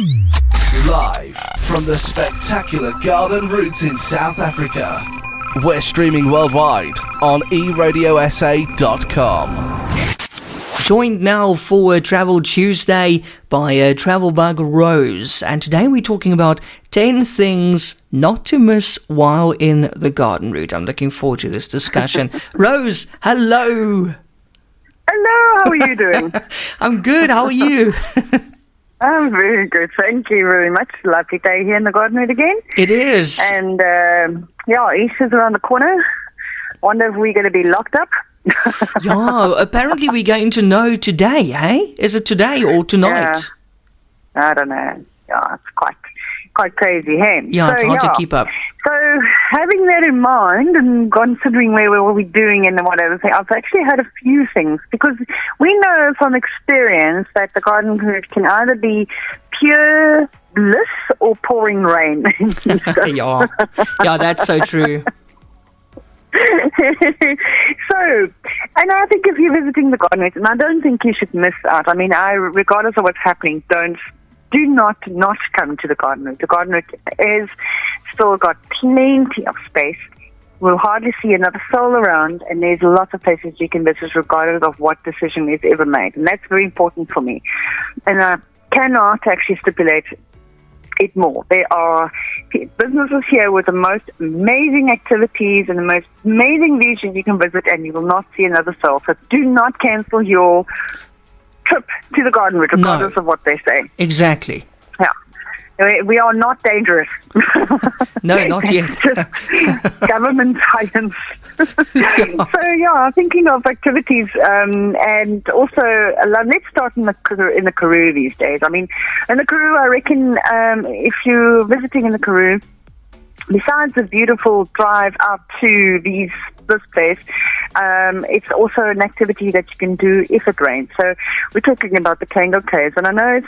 Live from the spectacular Garden Roots in South Africa. We're streaming worldwide on eradiosa.com. Joined now for Travel Tuesday by Travelbug Rose, and today we're talking about 10 things not to miss while in the garden route. I'm looking forward to this discussion. Rose, hello! Hello, how are you doing? I'm good, how are you? I'm very good, thank you very much. Lovely day here in the garden route again. It is. And Easter's around the corner. Wonder if we're going to be locked up. Yeah, apparently we're going to know today, hey? Is it today or tonight? Yeah, I don't know. Yeah, it's quite crazy, hey? Yeah, so, it's hard to keep up. So, having that in mind and considering where we're doing and whatever thing, I've actually had a few things because we know from experience that the garden route can either be pure bliss or pouring rain. Yeah, that's so true. So, and I think if you're visiting the garden route, and I don't think you should miss out. I mean, regardless of what's happening, do not come to the garden route. The garden route is still got plenty of space. We'll hardly see another soul around, and there's lots of places you can visit regardless of what decision is ever made. And that's very important for me. And I cannot actually stipulate it more. There are businesses here with the most amazing activities and the most amazing views you can visit, and you will not see another soul. So do not cancel your trip to the garden route, regardless of what they say. Exactly. Yeah. We are not dangerous. No, not yet. Government science. So, thinking of activities, and also, let's start in the Karoo these days. I mean, in the Karoo, I reckon if you're visiting in the Karoo, besides the beautiful drive out to this place, it's also an activity that you can do if it rains. So we're talking about the Tango Caves, and I know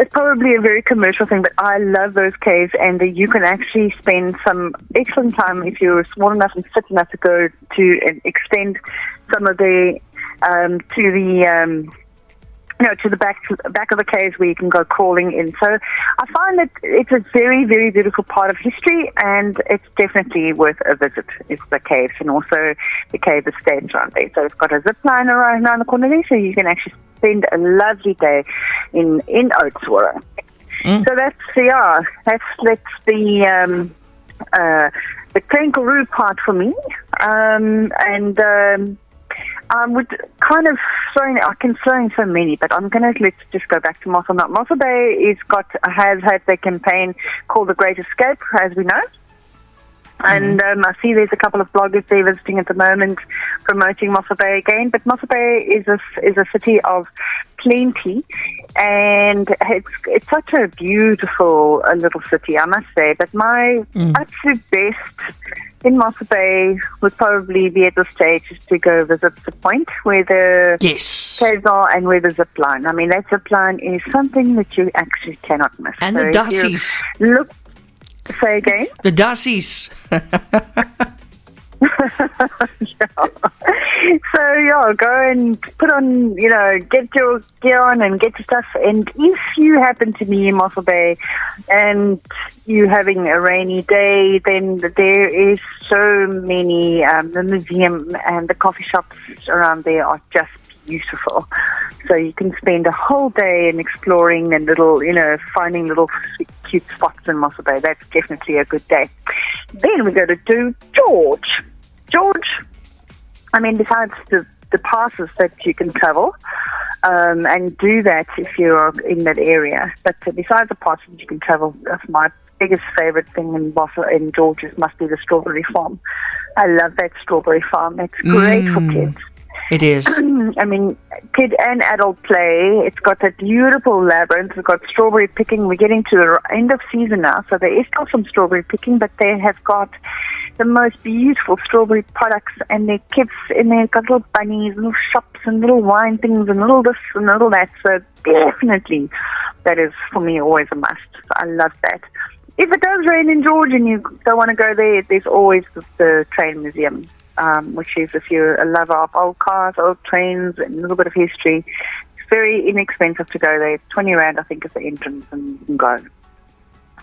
it's probably a very commercial thing, but I love those caves, and you can actually spend some excellent time if you're small enough and fit enough to go to and extend some of the to the back of the caves where you can go crawling in. So I find that it's a very, very beautiful part of history, and it's definitely worth a visit. It's the caves and also the cave estates around there. So it's got a zip line around the corner there, so you can actually spend a lovely day in Oudtshoorn. So that's the kangaroo part for me, I would I can throw in so many, but let's just go back to Mossel Bay. Mossel Bay has had their campaign called The Great Escape, as we know. And I see there's a couple of bloggers there visiting at the moment promoting Mossel Bay again. But Mossel Bay is a city of plenty, and it's such a beautiful little city, I must say. But my absolute best in Mossel Bay would probably be at this stage is to go visit the point where the caves are and where the zip line. I mean, that zip line is something that you actually cannot miss. And the Dassies. Say again? The Dassies. So, go and put on, get your gear on and get your stuff. And if you happen to be in Mossel Bay and you're having a rainy day, then there is so many, the museum and the coffee shops around there are just beautiful. So you can spend a whole day in exploring and finding little cute spots in Mossel Bay. That's definitely a good day. Then we go to do George. I mean, besides the passes that you can travel and do that if you're in that area, but besides the passes you can travel, that's my biggest favorite thing in George's must be the strawberry farm. I love that strawberry farm. It's great for kids. It is. I mean, kid and adult play. It's got that beautiful labyrinth. It's got strawberry picking. We're getting to the end of season now, so there is still some strawberry picking, but they have got the most beautiful strawberry products, and their kids in there got little bunnies, little shops, and little wine things, and little this and little that. So definitely, that is for me always a must. I love that. If it does rain in George and you don't want to go there, there's always the train museum. Which is, if you're a lover of old cars, old trains, and a little bit of history, very inexpensive to go there. It's 20 Rand, I think, is the entrance, and you can go.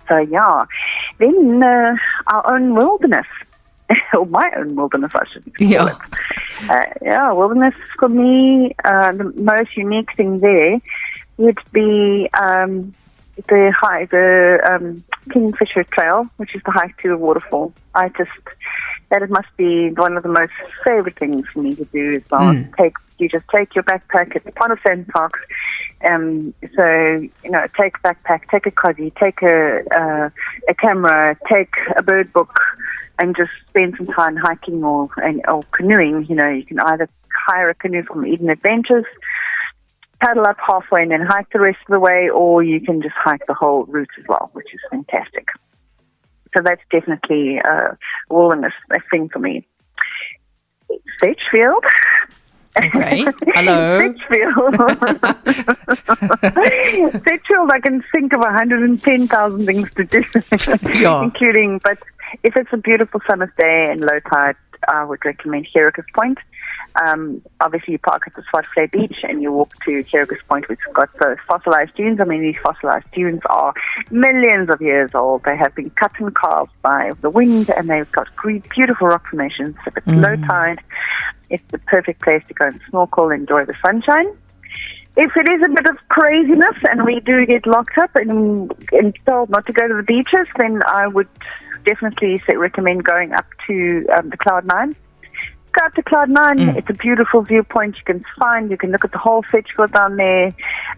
So, yeah. Then our own wilderness. Or my own wilderness, I should call Yeah. it. Wilderness for me, the most unique thing there would be the Kingfisher Trail, which is the hike to the waterfall. It must be one of the most favorite things for me to do as well. You just take your backpack. It's part of St. Parks. Take a backpack, take a coddy, take a camera, take a bird book, and just spend some time hiking or canoeing. You can either hire a canoe from Eden Adventures, paddle up halfway and then hike the rest of the way, or you can just hike the whole route as well, which is fantastic. So that's definitely a wilderness thing for me. Sedgefield. Okay. Hello. Sedgefield. Sedgefield, I can think of 110,000 things to do, including, but if it's a beautiful summer's day and low tide, I would recommend Hieracus Point. Obviously, you park at the Swartvlei Beach and you walk to Hieracus Point, which has got the fossilized dunes. I mean, these fossilized dunes are millions of years old. They have been cut and carved by the wind, and they've got beautiful rock formations. If it's low tide, it's the perfect place to go and snorkel, enjoy the sunshine. If it is a bit of craziness and we do get locked up and told not to go to the beaches, then I would definitely recommend going up to the Cloud9. Go up to Cloud9. It's a beautiful viewpoint. You can look at the whole Sedgefield down there,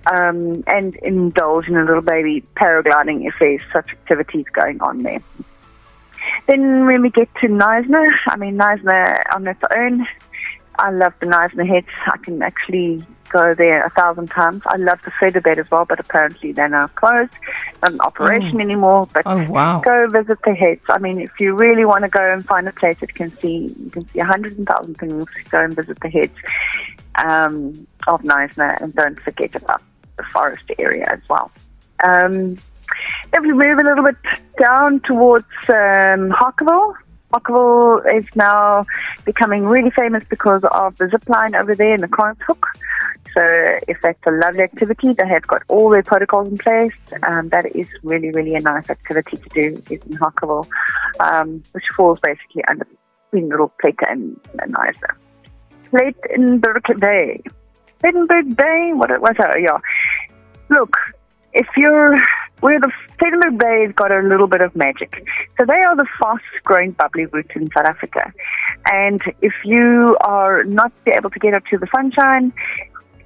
and indulge in a little baby paragliding if there's such activities going on there. Then when we get to Knysna, Knysna on its own, I love the Knysna Heads. I can actually go there 1,000 times. I love the feather bed as well, but apparently they're now closed, not in operation anymore. But go visit the Heads. If you really want to go and find a place that you can see 100,000 things, go and visit the Heads of Knysna, and don't forget about the forest area as well. If we move a little bit down towards Harkeville. Harkeville is now becoming really famous because of the zip line over there in the Kranzhoek. So if that's a lovely activity, they have got all their protocols in place. That is really, really a nice activity to do is in Harkeville, which falls basically under between Little Plett and Knysna. Plettenberg Bay. Plettenberg Bay? What was that? Yeah. Look, where the Plettenberg Bay has got a little bit of magic. So they are the fast-growing bubbly roots in South Africa. And if you are not able to get up to the sunshine,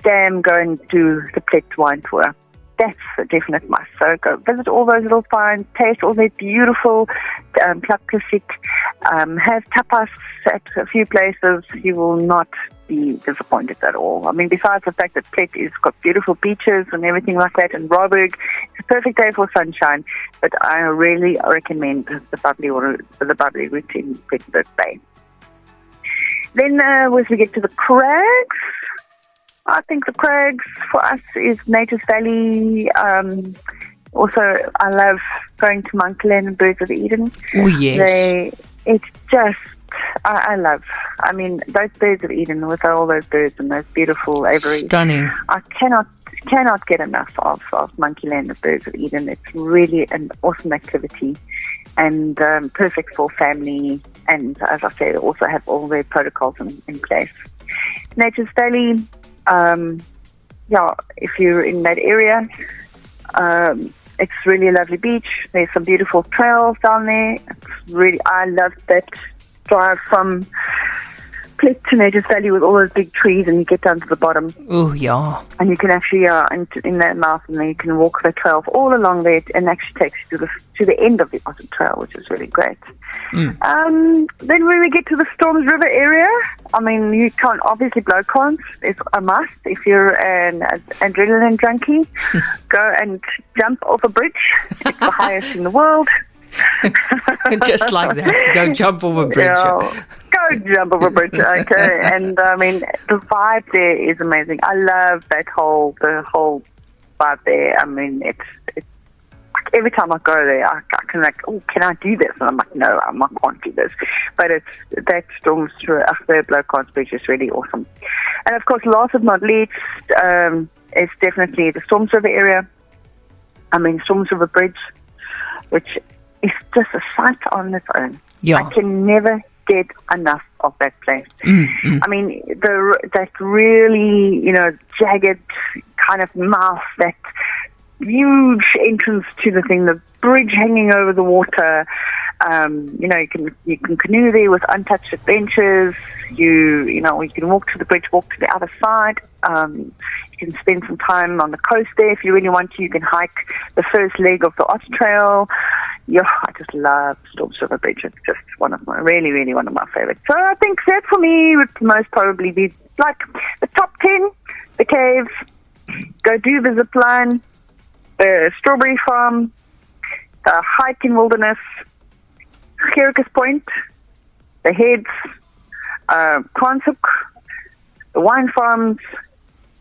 then go and do the Plett wine tour. That's a definite must. So go visit all those little finds, taste all their beautiful Club Classic, have tapas at a few places. You will not be disappointed at all. Besides the fact that Plett has got beautiful beaches and everything like that, and Rauburg, it's a perfect day for sunshine. But I really recommend the bubbly route in Plettenberg Bay. Then as we get to the Crags, I think the Crags for us is Nature's Valley. Also, I love going to Monkland and Birds of Eden. Oh, yes. It's just, I love, those Birds of Eden with all those birds and those beautiful aviaries. Stunning. I cannot get enough of Monkeyland and Birds of Eden. It's really an awesome activity and perfect for family. And as I said, also have all their protocols in place. Nature's Valley, if you're in that area, it's really a lovely beach. There's some beautiful trails down there. I love that drive from Plett to Nature's Valley with all those big trees, and you get down to the bottom. Oh, yeah. And you can actually, in that mountain, you can walk the trail all along there, and actually takes you to the end of the Otter Trail, which is really great. Then when we get to the Storms River area, you can't obviously blow cons. It's a must. If you're an adrenaline junkie, go and jump off a bridge. It's the highest in the world. Just like that. Go jump off a bridge. Yeah, go jump off a bridge, okay. And the vibe there is amazing. I love the whole vibe there. It's every time I go there, I can can I do this? And I'm like, no, I can't do this. But it's that Storms River Blow Cons Bridge is really awesome. And of course, last but not least, is definitely the Storms River area. Storms River Bridge, which is just a sight on its own. Yeah. I can never get enough of that place. That really, jagged kind of mouth, that huge entrance to the thing, the bridge hanging over the water. You can canoe there with untouched benches. You can walk to the bridge, walk to the other side. You can spend some time on the coast there if you really want to. You can hike the first leg of the Otter Trail. Yeah, I just love Storms River Bridge. It's just one of my favorites. So I think that for me would most probably be like the top 10: the cave, go do the zip line, the strawberry farm, the hike in wilderness, Gericus Point, the Heads, Kranzhoek, the wine farms,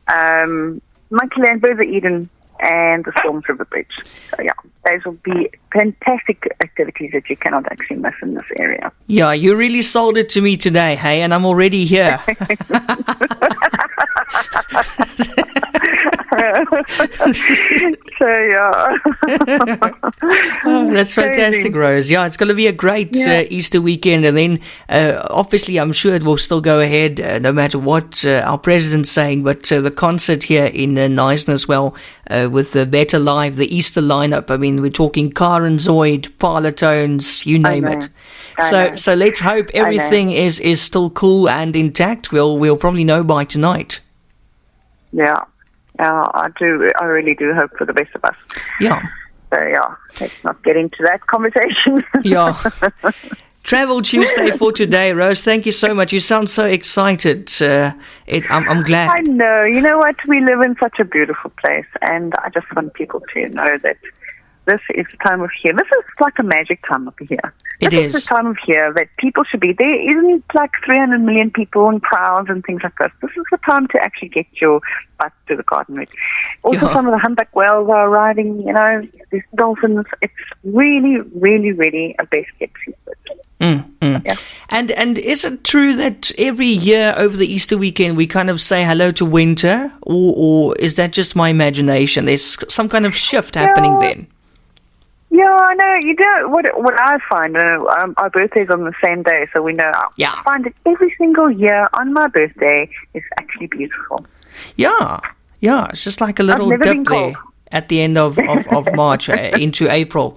Monkeyland, Bertha Eden, and the Storms River Bridge. So yeah, those will be fantastic activities that you cannot actually miss in this area. Yeah, you really sold it to me today, hey, and I'm already here. So yeah. Oh, that's fantastic, Rose. Yeah, it's going to be a great Easter weekend, and then obviously I'm sure it will still go ahead no matter what our president's saying, but the concert here in Neisner as well, with the Better Live, the Easter lineup. I mean, we're talking Karen Zoid, Parlotones, you name it. So let's hope everything is still cool and intact. We'll probably know by tonight. Yeah, I do. I really do hope for the best of us. Yeah. So yeah, let's not get into that conversation. Yeah. Travel Tuesday for today, Rose. Thank you so much. You sound so excited. I'm glad. I know. You know what? We live in such a beautiful place, and I just want people to know that this is the time of year. This is like a magic time of year. It is. This is the time of year that people should be. There isn't like 300 million people and crowds and things like this. This is the time to actually get your butt to the garden route. Also, some of the humpback whales are arriving, these dolphins. It's really, really, really a best kept secret. Yeah. And is it true that every year over the Easter weekend we kind of say hello to winter, or is that just my imagination? There's some kind of shift happening then. Yeah, I know. You do. What I find, our birthday's on the same day, so we know. Yeah. I find that every single year on my birthday is actually beautiful. Yeah. It's just like a little dip there at the end of March into April.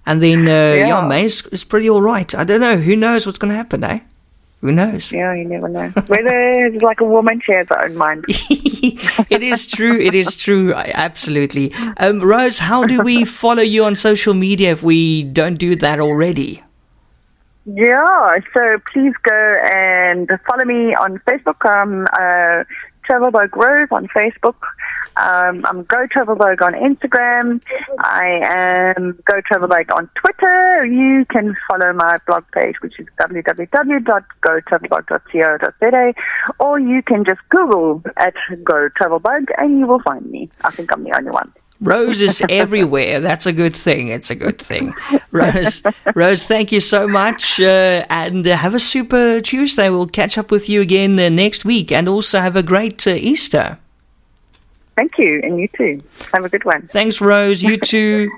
And then, May is pretty all right. I don't know. Who knows what's going to happen, eh? Who knows? Yeah, you never know. Weather is like a woman, she has her own mind. It is true. Absolutely. Rose, how do we follow you on social media if we don't do that already? Yeah, so please go and follow me on Facebook. Travel Bug Rose on Facebook. I'm Go Travel Bug on Instagram. I am Go Travel Bug on Twitter. You can follow my blog page, which is www.gotravelbug.co.za, or you can just Google at Go Travel Bug and you will find me. I think I'm the only one. Rose is everywhere. That's a good thing. It's a good thing. Rose, thank you so much. And have a super Tuesday. We'll catch up with you again next week. And also have a great Easter. Thank you. And you too. Have a good one. Thanks, Rose. You too.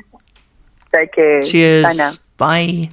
Take care. Cheers. Bye now. Bye.